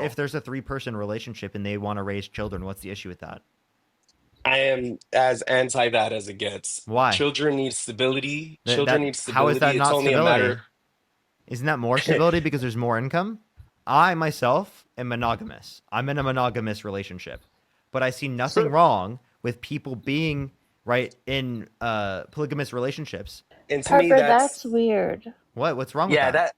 if there's a three-person relationship and they want to raise children, what's the issue with that? I am as anti that as it gets. Why? Children need stability. Children That need how is that stability. It's not only a matter. stability? Isn't that more stability because there's more income? I myself am monogamous. I'm in a monogamous relationship, but I see nothing So, wrong with people being right in polygamous relationships. and to me, Parker, that's that's weird. What? What's wrong with yeah, that? that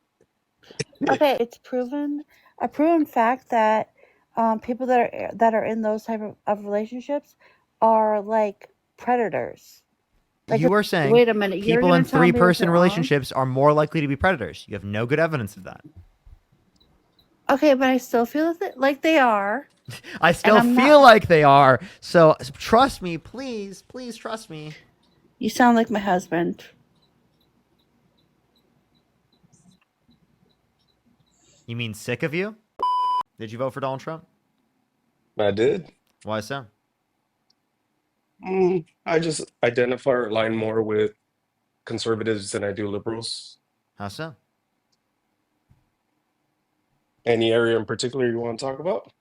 Okay, it's a proven fact that people that are in those of relationships are like predators. Like, You are saying wait a minute, you're people in gonna tell me this three-person wrong? relationships are more likely to be predators. You have no good evidence of that. Okay, but I still feel like they are, I and still I'm not. feel like they are. So trust me, please, please trust me. You sound like my husband. You mean sick of you? Did you vote for Donald Trump? I did. Why so? I just identify or align more with conservatives than I do liberals. How so? Any area in particular you want to talk about?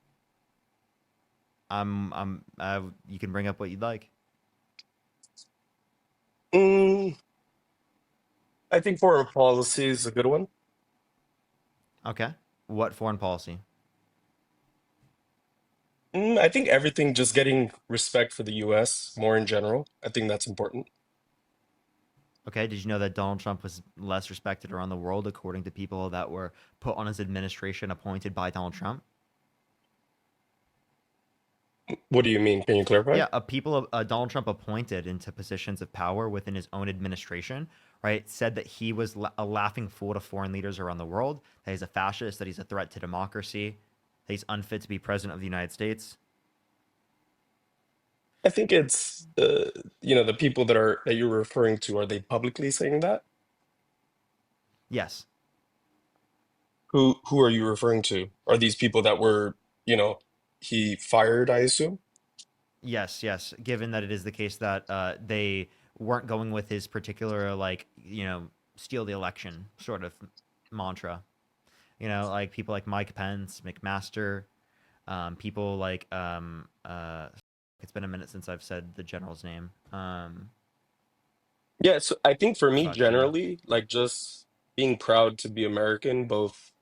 You can bring up what you'd like. Mm, I think foreign policy is a good one. Okay. What foreign policy? I think everything just getting respect for the US more in general. I think that's important. Okay. Did you know that Donald Trump was less respected around the world according to people that were put on his administration appointed by Donald Trump? What do you mean? Can you clarify? Yeah, Donald Trump appointed into positions of power within his own administration, right, said that he was a laughing fool to foreign leaders around the world, that he's a fascist, that he's a threat to democracy, that he's unfit to be president of the United States. I think it's the people that you're referring to, are they publicly saying that? Yes. Who are you referring to? Are these people that were, you know, he fired, I assume? Yes, yes. Given that it is the case that they weren't going with his particular, like, steal the election sort of mantra. Like people like Mike Pence, McMaster, people like it's been a minute since I've said the general's name. Yeah, so I think for me Fuck. generally, like just being proud to be American, both,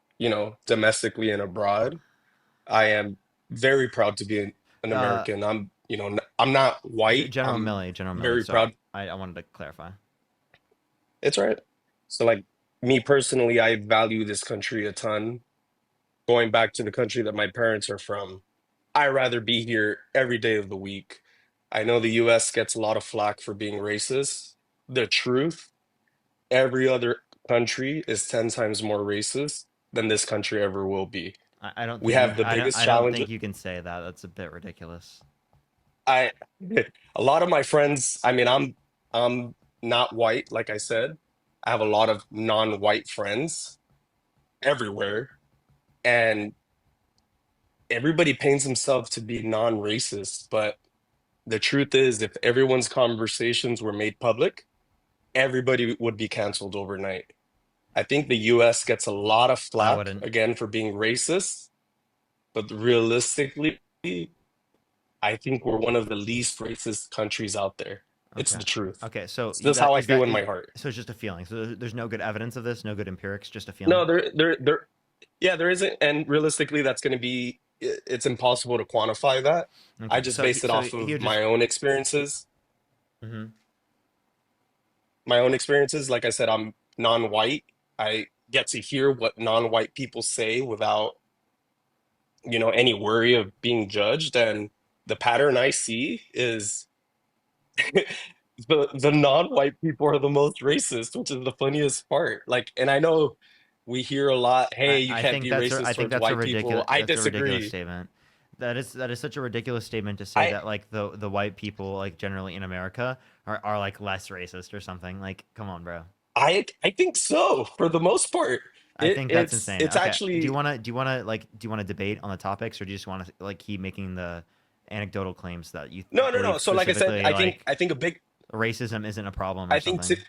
domestically and abroad. I am very proud to be an Uh, American. I'm not white. I'm General Milley. very Sorry, proud. I wanted to clarify. It's right. So like me personally, I value this country a ton. Going back to the country that my parents are from, I rather be here every day of the week. I know the US gets a lot of flack for being racist. The truth, every other country is 10 times more racist than this country ever will be. I don't We think you. have the biggest I don't challenge. think you can say that. That's a bit ridiculous. I a lot of my friends, I mean, I'm not white, like I said. I have a lot of non-white friends everywhere, and everybody paints themselves to be non-racist, but the truth is, if everyone's conversations were made public, everybody would be canceled overnight. I think the US gets a lot of I flack wouldn't. again for being racist, but realistically, I think we're one of the least racist countries out there. It's Okay. the truth. Okay. So It's just how I feel in my heart. so it's just a feeling. So there's no good evidence of this. No good empirics. Just a feeling. No, yeah, there isn't, and realistically, that's going to be, it's impossible to quantify that. I Okay. just base it So off he of would just. my own experiences. Mhm. My own experiences, like I said, I'm non-white. I get to hear what non-white people say without, any worry of being judged. And the pattern I see is the non-white people are the most racist, which is the funniest part. Like, and I know we hear a lot, hey, you can't be I racist think towards that's a white people. ridiculous I ridiculous disagree. statement. That is such a ridiculous statement to say I that like the white people like generally in America are like less racist or something. Like, come on, bro. I think so for the most part. I It think that's it's insane. it's Okay, actually do you wanna debate on the topics, or do you just want to like keep making the anecdotal claims that you no, no, no. believe So like I said, specifically like I think a big racism isn't a problem or I think to something?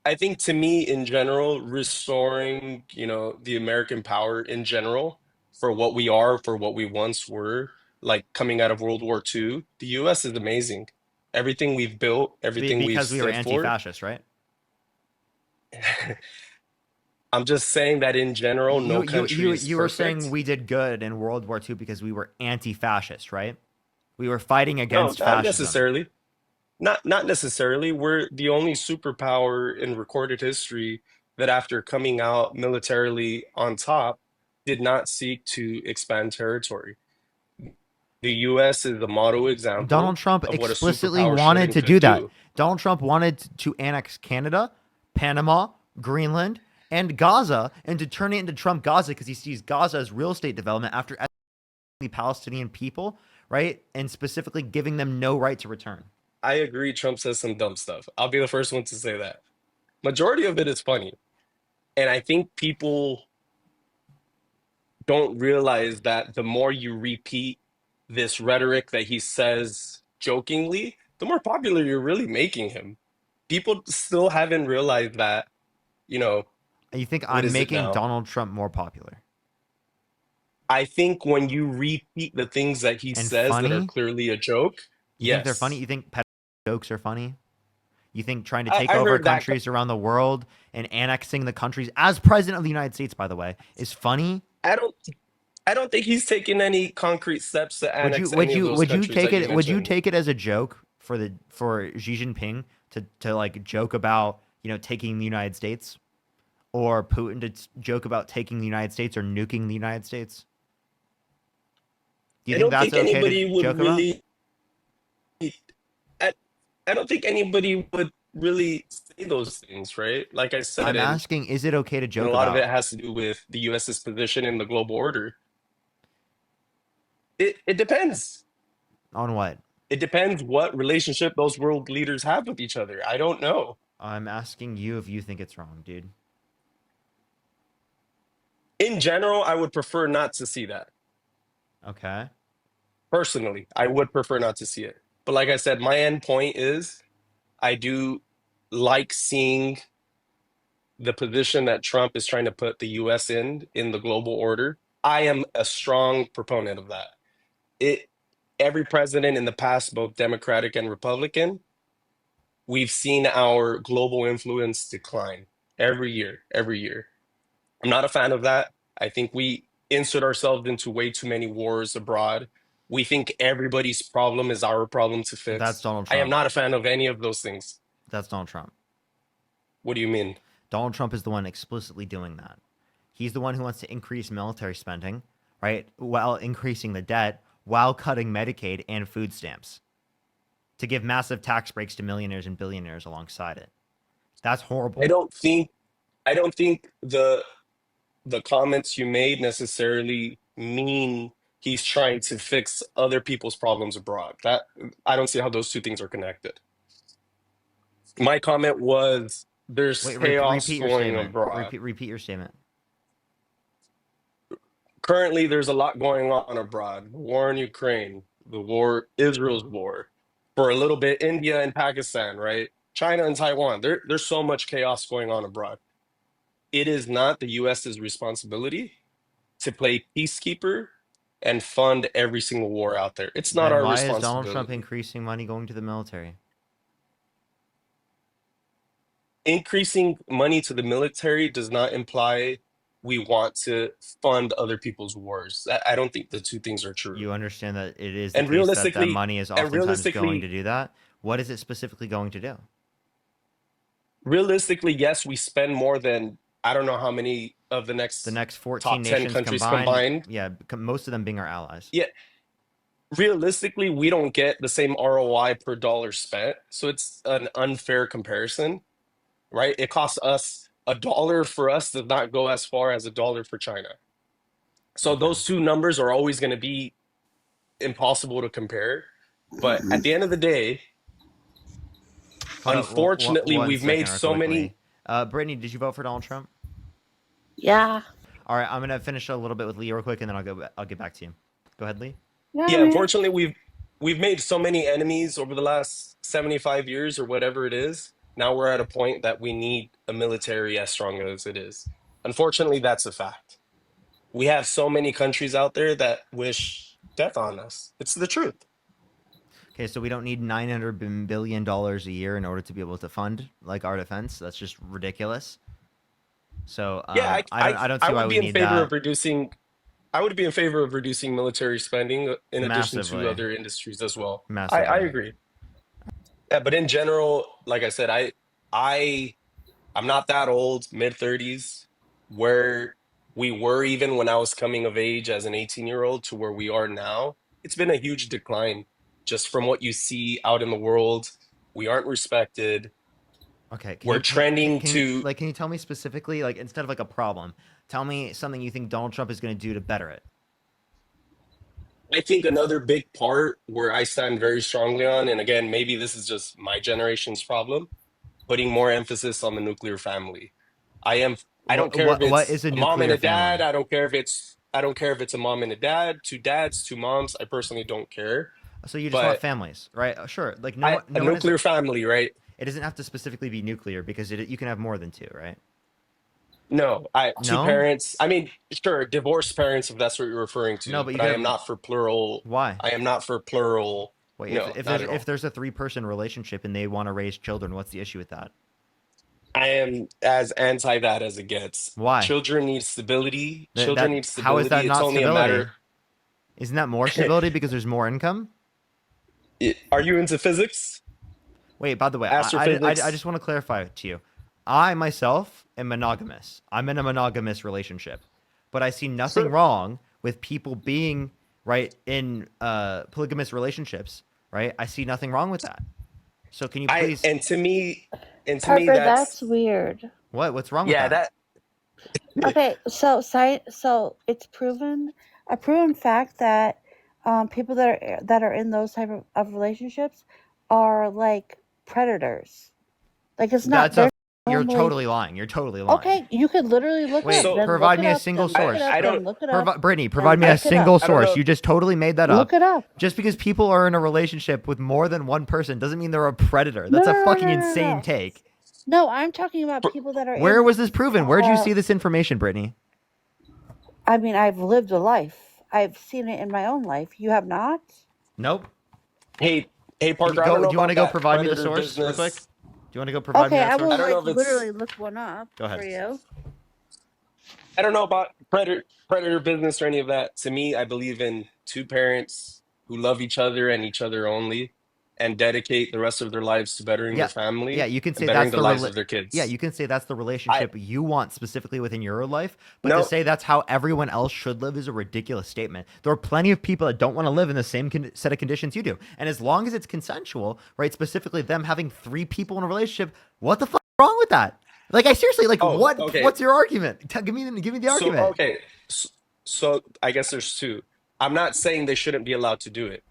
I think to me in general, restoring, the American power in general, for what we are, for what we once were, like coming out of World War II, the US is amazing. Everything we've built, everything we've Because we were stood for. anti-fascist, right? I'm just saying that in general, no country is You were saying perfect. we did good in World War II because we were anti-fascist, right? We were fighting No, against not fascism. necessarily. Not necessarily. We're the only superpower in recorded history that after coming out militarily on top did not seek to expand territory. The US is the model Donald example Trump of what a explicitly superpower should wanted and to do could that. do. Donald Trump wanted to annex Canada, Panama, Greenland, and Gaza, and to turn it into Trump Gaza because he sees Gaza as real estate development after the Palestinian people, right? And specifically giving them no right to return. I agree Trump says some dumb stuff. I'll be the first one to say that. Majority of it is funny. And I think people don't realize that the more you repeat this rhetoric that he says jokingly, the more popular you're really making him. People still haven't realized that, you know, You think what I'm is it making now? Donald Trump more popular I think when you repeat the things that he and says that are funny? clearly a joke, You think they're funny? yes. You think pet jokes are funny? You think trying to I, take I over heard that. countries around the world and annexing the countries as president of the United States, by the way, is funny? I don't I don't think he's taken any concrete steps to annex any of those countries that you Would you mentioned. take it as a joke for the for Xi Jinping to like joke about, taking the United States, or Putin to joke about taking the United States or nuking the United States? Do you I think don't that's think okay to anybody would joke about? really I, I don't think anybody would really say those things, right? Like I said, I'm and asking, is it okay to a joke lot of it about? has to do with the US's position in the global order. It depends. On what? It depends what relationship those world leaders have with each other. I don't know. I'm asking you if you think it's wrong, dude. In general, I would prefer not to see that. Okay. Personally, I would prefer not to see it. But like I said, my end point is I do like seeing the position that Trump is trying to put the US in the global order. I am a strong proponent of that. It every president in the past, both Democratic and Republican, we've seen our global influence decline every year. I'm not a fan of that. I think we insert ourselves into way too many wars abroad. We think everybody's problem is our problem to That's fix. Donald I am Trump. not a fan of any of those things. That's Donald Trump. What do you mean? Donald Trump is the one explicitly doing that. He's the one who wants to increase military spending, right? While increasing the debt, while cutting Medicaid and food stamps to give massive tax breaks to millionaires and billionaires alongside it. That's I horrible. don't think I don't think the comments you made necessarily mean he's trying to fix other people's problems abroad. That I don't see how those two things are connected. My comment was there's Wait, chaos repeat your going statement. abroad. Repeat your statement. Currently, there's a lot going on abroad. The war in Ukraine, the war, Israel's war. For a little bit, India and Pakistan, right? China and Taiwan. There's so much chaos going on abroad. It is not the US's responsibility to play peacekeeper and fund every single war out there. It's not Then our why is Donald Trump responsibility. increasing money going to the military? Increasing money to the military does not imply we want to fund other people's wars. I don't think the two things are true. You understand that it is the And case that that realistically, money is and oftentimes going to realistically, do that. What is it specifically going to do? realistically, yes, we spend more than I don't know how many of the The next next 14 top 10 nations countries combined, combined. yeah, most of them being our allies. Yeah, realistically, we don't get the same ROI per dollar spent. So it's an unfair comparison, right? It costs us $1 for us does not go as far as $1 for China. So Okay. those two numbers are always going to be impossible to compare. But at the end of the day, Hold up unfortunately, one we've made second, real so quickly. many. Brittany, did you vote for Donald Trump? Yeah. All right, I'm gonna finish a little bit with Lee real quick, and then I'll get back to you. Go ahead, Lee. Yeah, Yeah, man. unfortunately, we've made so many enemies over the last 75 years or whatever it is. Now we're at a point that we need a military as strong as it is. Unfortunately, that's a fact. We have so many countries out there that wish death on us. It's the truth. Okay, so we don't need $900 billion a year in order to be able to fund like our defense. That's just ridiculous. So Yeah, I don't I see why would we be in need favor of that reducing. I would be in favor of reducing military spending in addition to massively, other industries as well. I massively. agree. Yeah, but in general, like I said, I I'm not that old, mid 30s, where we were even when I was coming of age as an 18-year-old to where we are now. It's been a huge decline just from what you see out in the world. We aren't respected. Okay, We're trending can you to, like can you tell me specifically like instead of like a problem, tell me something you think Donald Trump is going to do to better it? I think another big part where I stand very strongly on, and again, maybe this is just my generation's problem, putting more emphasis on the nuclear family. I am I don't care if What it's is a a mom and nuclear a dad. family? I don't care if it's a mom and a dad, two dads, two moms. I personally don't care. So you just want But families, right? Sure. Like a no one is. nuclear family, right? It doesn't have to specifically be nuclear because you can have more than two, right? No, I two No, parents. I mean, sure, divorced parents if that's what you're referring no, to, but you but could I have am not for plural. why? I am not for plural. Wait, No, not at if all. there's a three-person relationship and they want to raise children, what's the issue with that? I am as anti that as it gets. Why? Children need stability. That Children need how is stability. that It's not only a matter. stability? Isn't that more stability because there's more income? Are you into physics? Wait, by the way, I Astrophysics? just want to clarify to you. I myself am monogamous. I'm in a monogamous relationship, but I see nothing Sure. wrong with people being right in polygamous relationships. Right? I see nothing wrong with that. So can you I please? and to me Parker, that's that's weird. What? What's wrong with yeah, that? that Okay, so it's proven a proven fact that people that are in those type of relationships are like predators. Like it's not That's a. they're You're normally totally lying. You're totally lying. okay. You could literally look it up. Wait, so Then look provide it me a up. single Then look it source. up. I don't Then look it up. Brittany, provide Then me a look it up. single I don't source. know. You just totally made that Look up. it up. Just because people are in a relationship with more than one person doesn't mean they're a predator. No, That's no, a no, fucking no, no, insane no. take. No, I'm talking about For- people that are Where in. was this proven? Where'd you Uh, see this information, Brittany? I mean, I've lived a life. I've seen it in my own life. You have not. Nope. Hey, hey Can you Parker, I don't go? know Do you want about to go that provide me the predator source real quick? business. Do you want to go provide me Okay, that I will I source? don't know like if it's literally look one up Go for ahead. you. I don't know about predator business or any of that. To me, I believe in two parents who love each other and each other only and dedicate the rest of their lives to bettering their Yeah, yeah. family You can and say bettering that's the the lives of their kids. you can say that's the I relationship you want specifically within your life. But to no, say that's how everyone else should live is a ridiculous statement. There are plenty of people that don't want to live in the same set of conditions you do, and as long as it's consensual, right? Specifically, them having three people in a relationship, what the fuck is wrong with that? Like, I seriously like oh, what? okay. What's your argument? Give me the So argument. okay, so, so I guess there's two. I'm not saying they shouldn't be allowed to do it.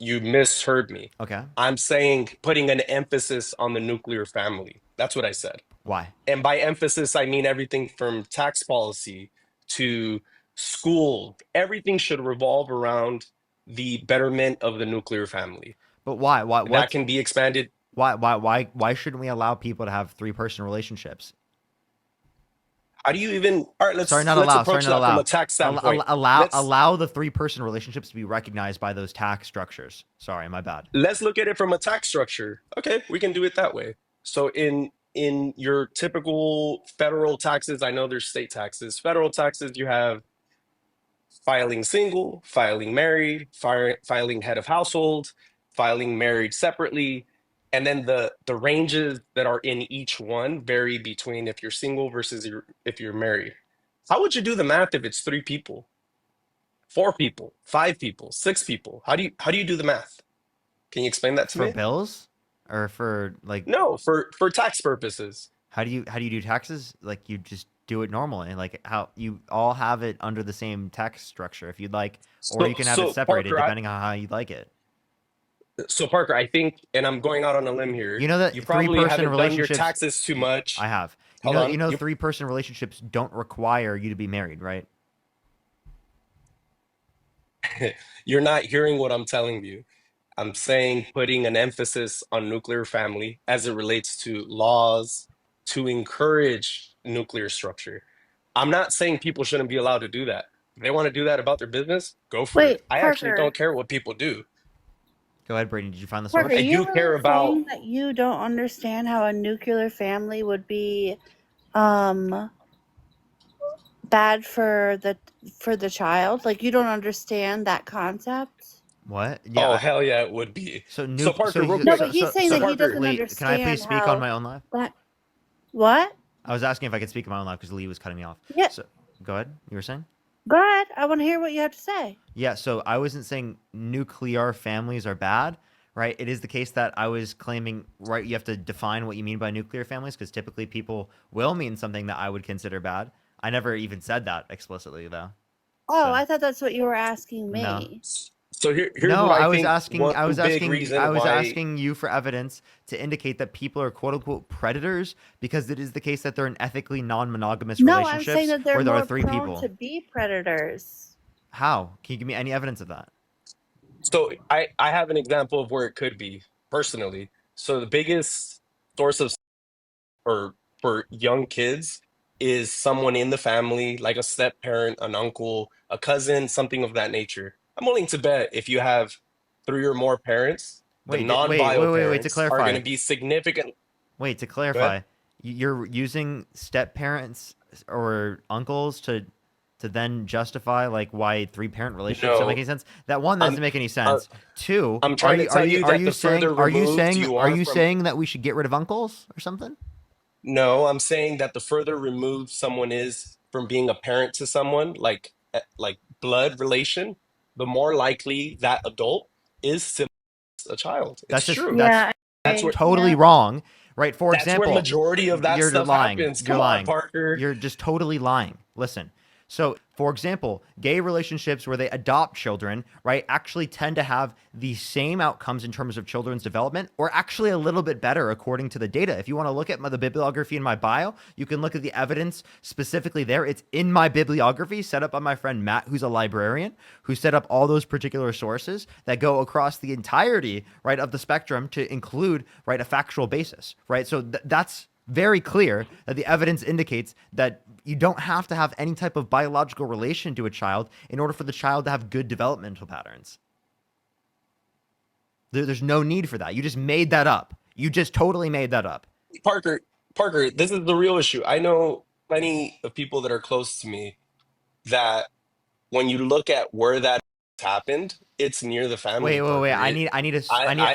You misheard me. Okay, I'm saying putting an emphasis on the nuclear family. That's what I said. why? And by emphasis, I mean everything from tax policy to school. Everything should revolve around the betterment of the nuclear family. But why? Why? That What's can be expanded. why shouldn't we allow people to have three-person relationships? How do you even? All right, Sorry, not let's allow. Sorry, approach not that from allow. a tax standpoint. Let's Allow the three-person relationships to be recognized by those tax structures. Sorry, my bad. let's look at it from a tax structure. Okay, we can do it that way. So in your typical federal taxes, I know there's state taxes. Federal taxes, you have filing single, filing married, filing head of household, filing married separately, and then the ranges that are in each one vary between if you're single versus if you're married. How would you do the math if it's three people, four people, five people, six people? How do you do the math? Can you explain that to For me? bills or for like No, for tax purposes. how do you do taxes? Like you just do it normally. Like how you all have it under the same tax structure if you'd like, or So you can have it so separated Parker, depending on how you'd like it. I think, and I'm going out on a limb You here. know You that probably three-person haven't done your relationships. taxes too much. I have. Hold on. You know You three-person relationships don't require you to be married, right? you're not hearing what I'm telling you. I'm saying putting an emphasis on nuclear family as it relates to laws to encourage nuclear structure. I'm not saying people shouldn't be allowed to do that. If they want to do that about their business, go for it. Wait, I actually Parker. don't care what people do. Go ahead, Brittany. Did you find the Parker, source? I you do care really about. saying that you don't understand how a nuclear family would be um bad for the child? Like you don't understand that concept? What? Yeah. Oh, hell yeah, it would be. So So nuke. Parker, real No, quick. but he's saying So that he Parker, doesn't Lee, can I please understand speak on how my own live? that what? I was asking if I could speak on my own live because Lee was cutting me off. Yeah, So go ahead. You were saying? go ahead. I want to hear what you have to say. Yeah. So I wasn't saying nuclear families are bad, right? It is the case that I was claiming, right? You have to define what you mean by nuclear families because typically people will mean something that I would consider bad. I never even said that explicitly though. Oh, So I thought that's what you were asking no. me. so here's No, what I I was think. asking One I was big asking I reason was why. asking you for evidence to indicate that people are quote unquote predators because it is the case that they're in ethically non-monogamous No, I'm saying relationships that they're where there are more three prone people. to be predators. How? Can you give me any evidence of that? So I have an example of where it could be personally. So the biggest source of or for young kids is someone in the family, like a step parent, an uncle, a cousin, something of that nature. I'm willing to bet if you have three or more parents, the non-bio Wait. To parents are going clarify, to be significant. wait to Go ahead. clarify, you're using step parents or uncles to then justify like why three parent relationships don't make No, any sense. That one I'm doesn't make any uh, sense. Two, I'm trying to tell you are that you the saying further removed you are are you from. saying that we should get rid of uncles or something? No, I'm saying that the further removed someone is from being a parent to someone, like blood relation, the more likely that adult is to a child. It's That's just true. that's Yeah, That's where totally yeah. wrong, right? For that's where example, majority of that you're stuff lying. happens. You're Come on, lying. Parker. You're just totally lying. Listen. So, for example, gay relationships where they adopt children, right, actually tend to have the same outcomes in terms of children's development, or actually a little bit better according to the data. If you want to look at the bibliography in my bio, you can look at the evidence specifically there. It's in my bibliography set up by my friend Matt, who's a librarian, who set up all those particular sources that go across the entirety, right, of the spectrum to include, right, a factual basis, right? So that's very clear that the evidence indicates that you don't have to have any type of biological relation to a child in order for the child to have good developmental patterns. There's no need for that. You just made that up. You just totally made that up. Parker, Parker, this is the real issue. I know plenty of people that are close to me that when you look at where that happened, it's near the family, Wait. Parker. I need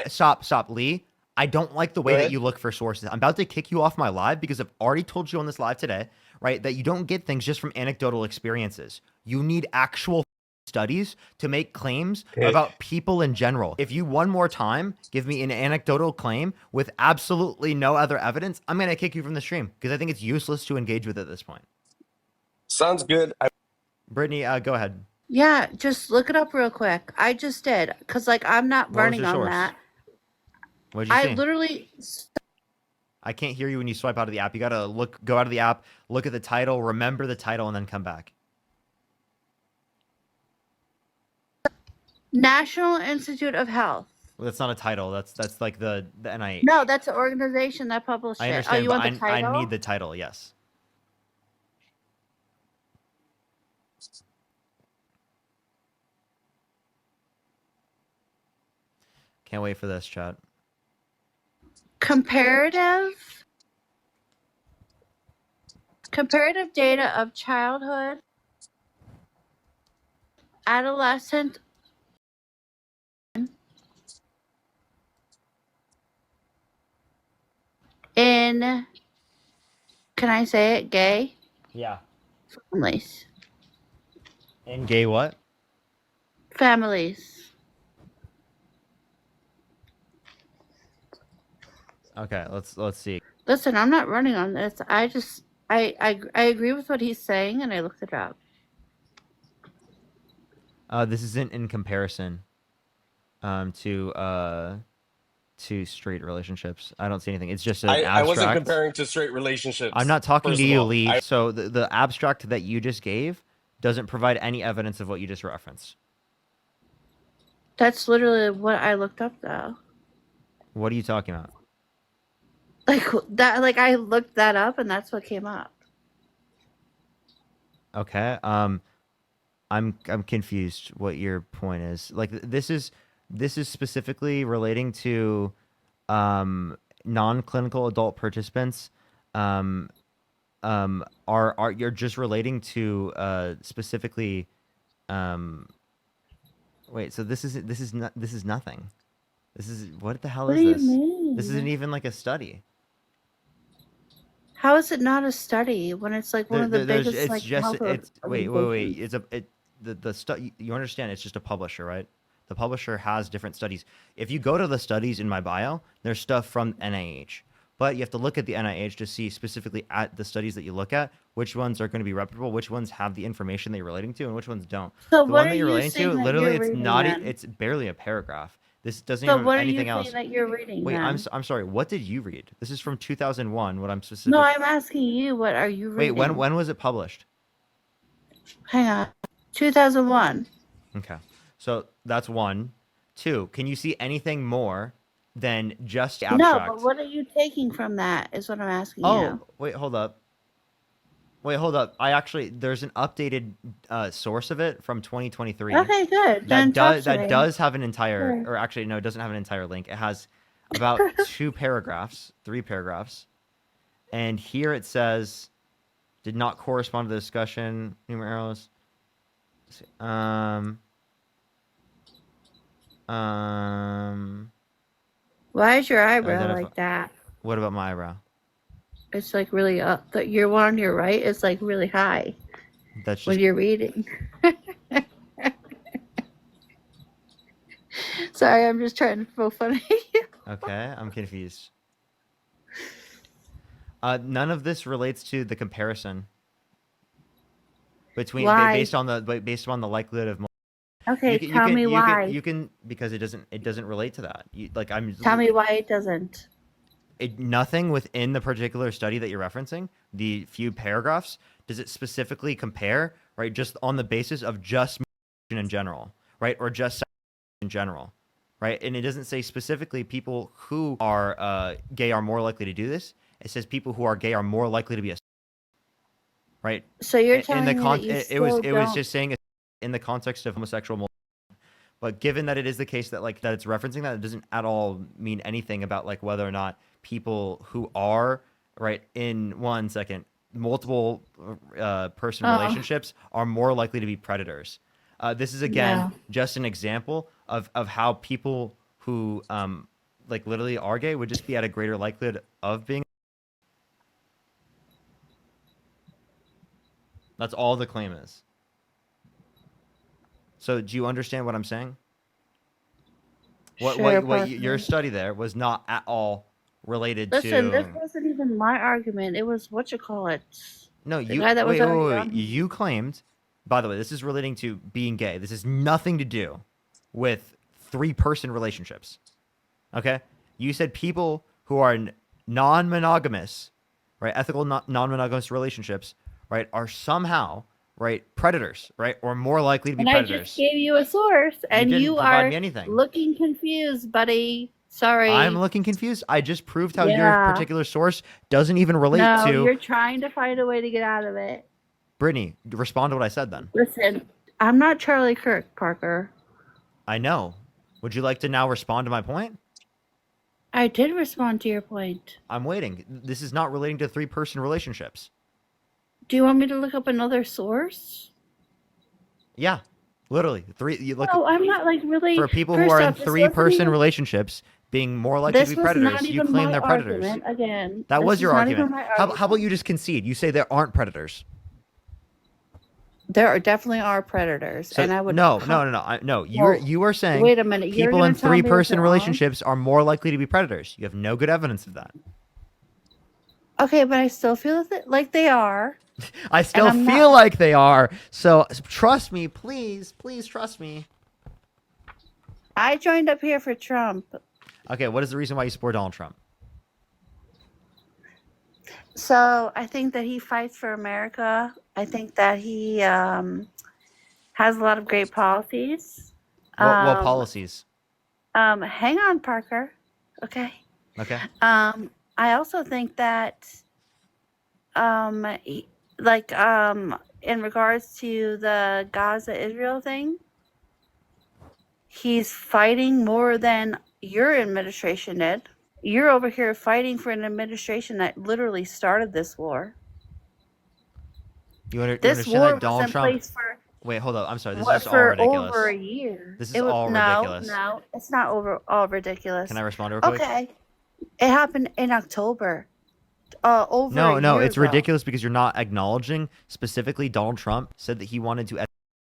stop, Lee. I don't like the Go way that ahead. you look for sources. I'm about to kick you off my live because I've already told you on this live today, right, that you don't get things just from anecdotal experiences. You need actual studies to make claims Okay. about people in general. If you one more time give me an anecdotal claim with absolutely no other evidence, I'm going to kick you from the stream because I think it's useless to engage with at this point. Sounds good. Brittany, go ahead. Yeah, just look it up real quick. I just did cuz like I'm not What was running your on source? that. What did you I see? literally I can't hear you when you swipe out of the app. You got to go out of the app, look at the title, remember the title, and then come back. National Institute of Health. Well, that's not a title. That's like the No, NIH. that's an organization that published I it. Oh, understand, you but want the I need title? the title. Yes. Can't wait for this, chat. Comparative data of childhood, adolescent in, can I say it, gay Yeah. families. And gay what? Families. Okay, let's see. Listen, I'm not running on this. I agree with what he's saying and I looked it up. This isn't in comparison to straight relationships. I don't see anything. It's just an I wasn't abstract. comparing to straight I'm relationships, not talking to first of you, all. Lee. I So the abstract that you just gave doesn't provide any evidence of what you just referenced. That's literally what I looked up though. What are you talking about? Like that like I looked that up and that's what came up. Okay. I'm confused what your point is. Like this is specifically relating to non-clinical adult participants. Um, are you're just relating to specifically wait, so this is nothing. This is what the hell What do is you this? This isn't mean? even like a study. How is it not a study when it's like one of the There's biggest it's like just health it's wait. organizations? It's the you understand it's just a publisher, right? The publisher has different studies. If you go to the studies in my bio, there's stuff from NIH. But you have to look at the NIH to see specifically at the studies that you look at, which ones are going to be reputable, which ones have the information that you're relating to, and which ones don't. So The what one are that you're you relating to, saying that literally, you're reading then? it's barely a paragraph. This doesn't So even have what are you anything saying else. that you're reading Wait, then? I'm sorry. What did you read? This is from 2001. What I'm No, specific. I'm asking you, what are you Wait, reading? when was it published? Hang on. 2001. Okay. So that's one. Two, can you see anything more than just the No, but abstract? what are you taking from that is what I'm asking Oh, you. wait, hold up. Wait, hold up. I actually there's an updated source of it from 2023 Okay, good. Then talk to that me. does have an entire Sure. or actually no, it doesn't have an entire link. It has about two paragraphs, three paragraphs. And here it says did not correspond to the discussion numerals. Um um Why is your eyebrow identify like that? what about my eyebrow? It's like really up. Your one on your right is like really high That's when just you're reading. Sorry, I'm just trying to feel funny. okay. I'm confused. None of this relates to the comparison between Why? based on the likelihood of Okay, tell me why. you can because it doesn't relate to that. Like Tell me why it doesn't. nothing within the particular study that you're referencing, the few paragraphs, does it specifically compare, right? Just on the basis of just in general, right? Or just in general, right? And it doesn't say specifically people who are gay are more likely to do this. It says people who are gay are more likely to be a right. So you're In the telling me that you still it was don't. just saying in the context of homosexual. But given that it is the case that that it's referencing that, it doesn't at all mean anything about like whether or not people who are right in one second multiple person Oh, relationships are more likely to be predators. This is again yeah. just an example of how people who like literally are gay would just be at a greater likelihood of being. That's all the claim is. So do you understand what I'm saying? Sure, Your Parker. study there was not at all related Listen, this to. wasn't even my argument. It was what you call it. No, The you guy that was already on here. you claimed. By the way, this is relating to being gay. This has nothing to do with three-person relationships. Okay, you said people who are non-monogamous, right, ethical non-monogamous relationships, right, are somehow right predators, right, or more likely to be And I just predators. gave you a source, You and didn't you provide are me anything. looking confused, buddy. I'm Sorry. looking confused. I just proved how your Yeah. particular source doesn't even relate No, to you're trying to find a way to get out of it. Brittany. Respond to what I said then. Listen, I'm not Charlie Kirk, Parker. I know. Would you like to now respond to my point? I did respond to your point. I'm waiting. This is not relating to three-person relationships. Do you want me to look up another source? Yeah, literally. Three. You look No, I'm not like really. for people who First are in off, this wasn't three-person even. relationships being more likely to This be was not predators. You even claim my they're predators. argument. Again, That this was was your not even argument. my How about argument. you just concede? You say there aren't predators. There definitely are predators, So and I would. no. Well, You are saying wait a minute. You're people in gonna tell me that three-person there aren't? relationships are more likely to be predators. You have no good evidence of that. Okay, but I still feel like they are, I and still I'm not. feel like they are. So trust me, please, please trust me. I joined up here for Trump, Okay, what is the reason why you support Donald Trump? so I think that he fights for America. I think that he has a lot of great policies. What Um, policies? hang on, Parker. Okay. Okay. I also think that, he, like, in regards to the Gaza-Israel thing, he's fighting more than your administration did. You're over here fighting for an administration that literally started this war. You This understand war that was Donald in Trump? place for Wait, hold up. I'm sorry. This is what, just all for over ridiculous. a year. This is It was all ridiculous. no, it's not all ridiculous. Can I respond real quick? Okay, it happened in October, over a No, year it's ago. ridiculous because you're not acknowledging specifically Donald Trump said that he wanted to educate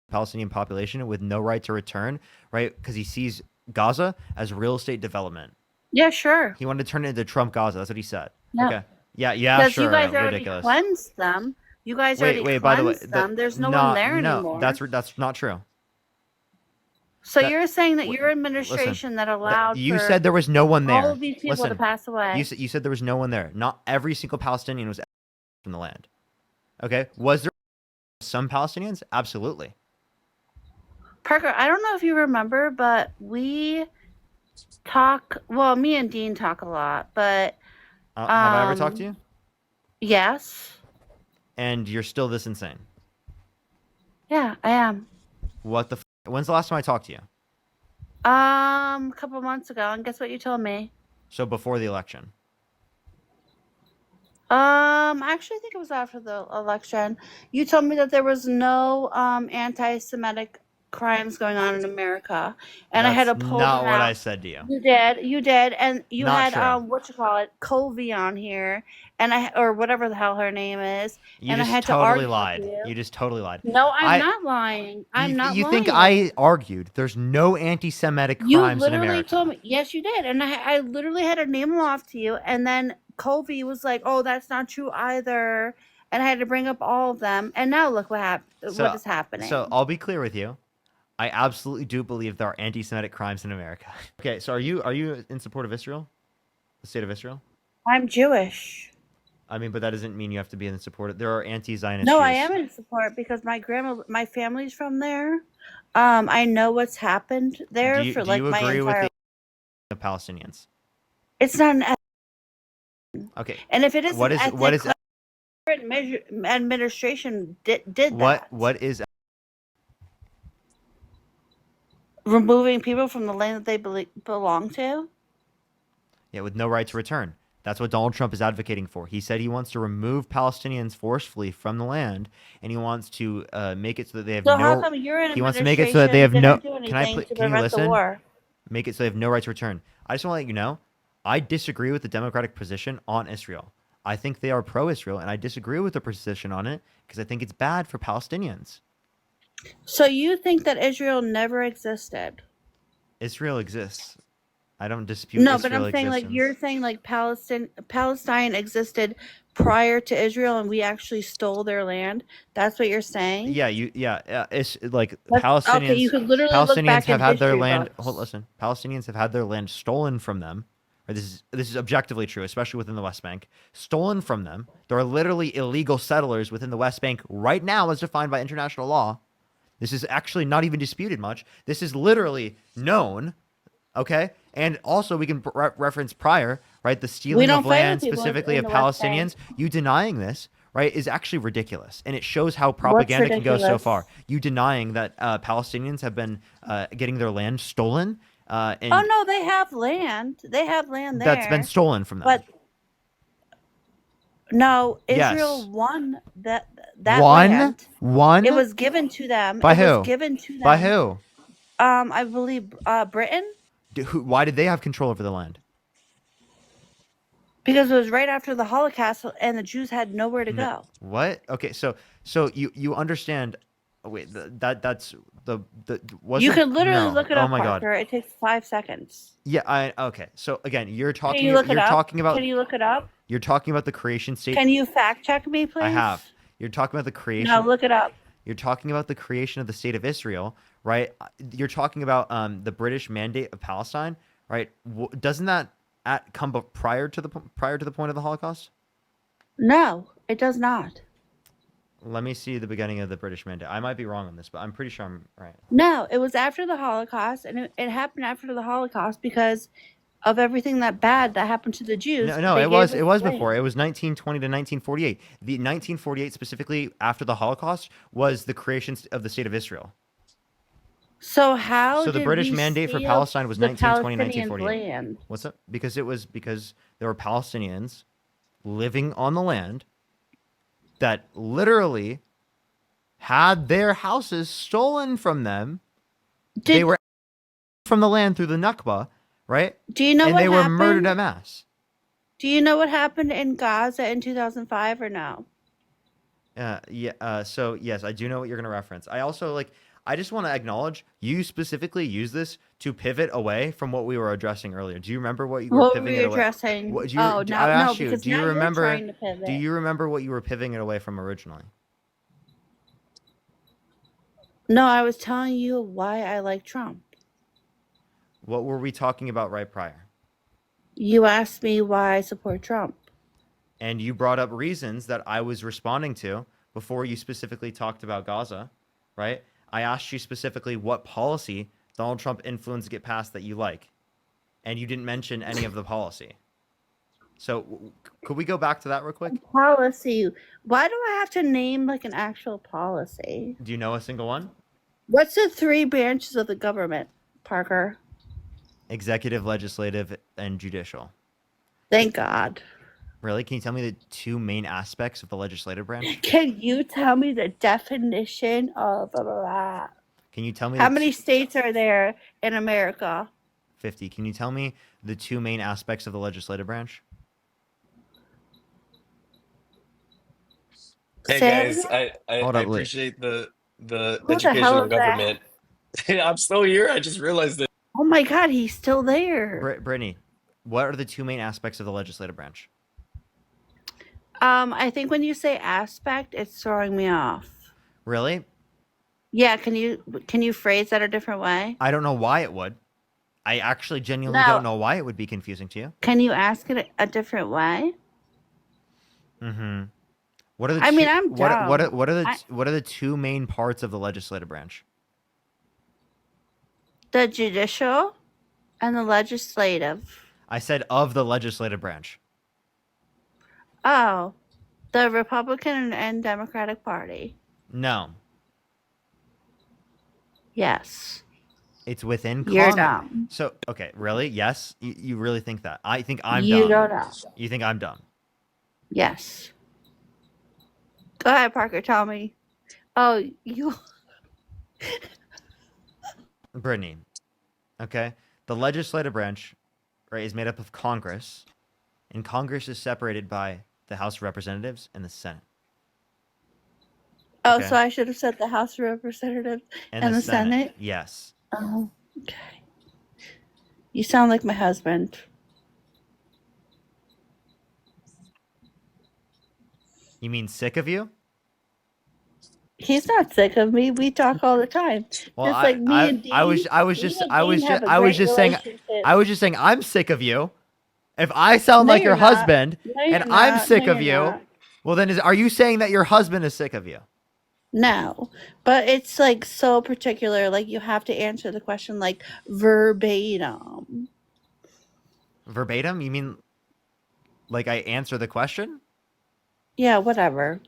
the Palestinian population with no right to return, right? Because he sees Gaza as real estate development. Yeah, sure. He wanted to turn it into Trump Gaza. That's what he said. No. Okay. Yeah, Because sure. you guys already Ridiculous. cleansed them. You guys Wait, already by the way, cleansed them. There's no one there no, anymore. that's not true. So that- you're saying that w- your administration that allowed You for said there was no one there. all of these people to Listen, pass away. you said there was no one there. Not every single Palestinian was from the land. Okay, was there some Palestinians? Absolutely. Parker, I don't know if you remember, but we talk. Well, me and Dean talk a lot, but Have I ever talked to you? yes, And you're still this insane. yeah, I am. What the? When's the last time I talked to you? A couple months ago, and guess what you told me? So before the election. I actually think it was after the election. You told me that there was no anti-Semitic crimes going on in America, and I had to That's pull not them what out. I said to you. You did, and you Not had true. what you call it, Colby on here, and or whatever the hell her name is, You and I just had to totally argue lied. with you. You just totally lied. No, I'm I- not lying. I'm not You lying. think I argued? There's no anti-Semitic You crimes in literally America. told me. Yes, you did, and I literally had to name them off to you, and then Colby was like, "Oh, that's not true either," and I had to bring up all of them, and now look what what is happening. So I'll be clear with you. I absolutely do believe there are anti-Semitic crimes in America. Okay, so are you in support of Israel, the state of Israel? I'm Jewish. I mean, but that doesn't mean you have to be in support of. There are anti-Zionist. No, Jews. I am in support because my family's from there. I know what's happened there Do for you like my agree entire. with the Palestinians? It's not an. Okay. And if it is, What is administration did that. What is Removing people from the land that they belong to? Yeah, with no right to return. That's what Donald Trump is advocating for. He said he wants to remove Palestinians forcefully from the land, and he wants to make it so that they have So no. how come you're in He wants to make it so that they have administration no. didn't do Can I anything to can you prevent the listen? war? Make it so they have no right to return. I just want to let you know, I disagree with the Democratic position on Israel. I think they are pro-Israel, and I disagree with the position on it because I think it's bad for Palestinians. So you think that Israel never existed? Israel exists. I don't dispute No, Israel but I'm saying like existence. you're saying like Palestine existed prior to Israel, and we actually stole their land. That's what you're saying? It's like That's, Palestinians. okay, you could literally look Palestinians back have in had their history land. books. Listen, Palestinians have had their land stolen from them. Or this is objectively true, especially within the West Bank. Stolen from them. There are literally illegal settlers within the West Bank right now, as defined by international law. This is actually not even disputed much. This is literally known. Okay, and also we can reference prior, right? The stealing of land, specifically of Palestinians. You denying this, right, is actually ridiculous, and it shows how propaganda can go so far. You denying that Palestinians have been getting their land stolen. And oh no, they have land. They have land there. That's been stolen from them. But no, Israel won that land. Won? It was given to them. By who? It was given to them. By who? I believe Britain. Why did they have control over the land? Because it was right after the Holocaust, and the Jews had nowhere to go. What? Okay, so you understand? Wait, that's the you can literally look it up. Oh my Parker. God! It takes 5 seconds. Yeah, okay. So again, you're talking. Can you look it up? Talking about. Can you look it up? You're talking about the creation state. Can you fact check me, please? I have. You're talking about the creation. No, look it up. You're talking about the creation of the state of Israel, right? You're talking about the British mandate of Palestine, right? Doesn't that come prior to the point of the Holocaust? No, it does not. Let me see the beginning of the British mandate. I might be wrong on this, but I'm pretty sure I'm right. No, it was after the Holocaust, and it happened after the Holocaust because of everything that bad that happened to the Jews. No, They it gave was us before. land. It was 1920 to 1948. The 1948 specifically after the Holocaust was the creation of the state of Israel. So how So the did British we mandate for steal Palestine was the 1920 Palestinians' 1948. land? What's up? Because there were Palestinians living on the land that literally had their houses stolen from them. They Did were from the land through the Nakba, right? do you know And what they were murdered happened? en masse. Do you know what happened in Gaza in 2005 or no? So yes, I do know what you're gonna reference. I also like. I just want to acknowledge you specifically use this to pivot away from what we were addressing earlier. Do you remember what you were What were pivoting we it away? addressing? What do you? Oh, I now no, asked you. because Do you now you're remember? trying to Do pivot. you remember what you were pivoting it away from originally? No, I was telling you why I like Trump. What were we talking about right prior? You asked me why I support Trump. And you brought up reasons that I was responding to before you specifically talked about Gaza, right? I asked you specifically what policy Donald Trump influenced get passed that you like, and you didn't mention any of the policy. So could we go back to that real quick? Policy. Why do I have to name like an actual policy? Do you know a single one? What's the three branches of the government, Parker? Executive, legislative, and judicial. Thank God. Really? Can you tell me the two main aspects of the legislative branch? Can you tell me the definition of blah, blah, blah? Can you tell me How many states are there in America? 50? Can you tell me the two main aspects of the legislative branch? Hey Say it guys, again? I Hold I up, appreciate the Who the education hell on is that? government. I'm still here. I just realized it. Oh my God, he's still there. Brittany, what are the two main aspects of the legislative branch? I think when you say aspect, it's throwing me off. Really? Yeah, can you phrase that a different way? I don't know why it would. I actually genuinely No, don't know why it would be confusing to you. can you ask it a different way? Mm-hmm. What are the I mean, two? I'm dumb. What are the two main parts of the legislative branch? The judicial and the legislative. I said of the legislative branch. Oh, the Republican and Democratic Party. No, Yes. it's within You're Congress. dumb. So okay, really? Yes, you really think that? I think I'm You dumb. don't know. You think I'm dumb? Yes. Go ahead, Parker. Tell me. Oh, you. Brittany, okay. The legislative branch, right, is made up of Congress, and Congress is separated by the House of Representatives and the Senate. Oh, Okay. so I should have said the House of Representatives and the Senate. Yes. Oh, okay. You sound like my husband. You mean sick of you? He's not sick of me. We talk all the time. Well, Just like me and Dean. I was Me and just Dean have a I was great just saying relationship. I'm sick of you. If I sound No, like you're your not. husband No, and you're I'm not. sick No, of you're you, not. well then are you saying that your husband is sick of you? No, but it's like so particular. Like you have to answer the question like verbatim. Verbatim? You mean like I answer the question? Yeah, whatever.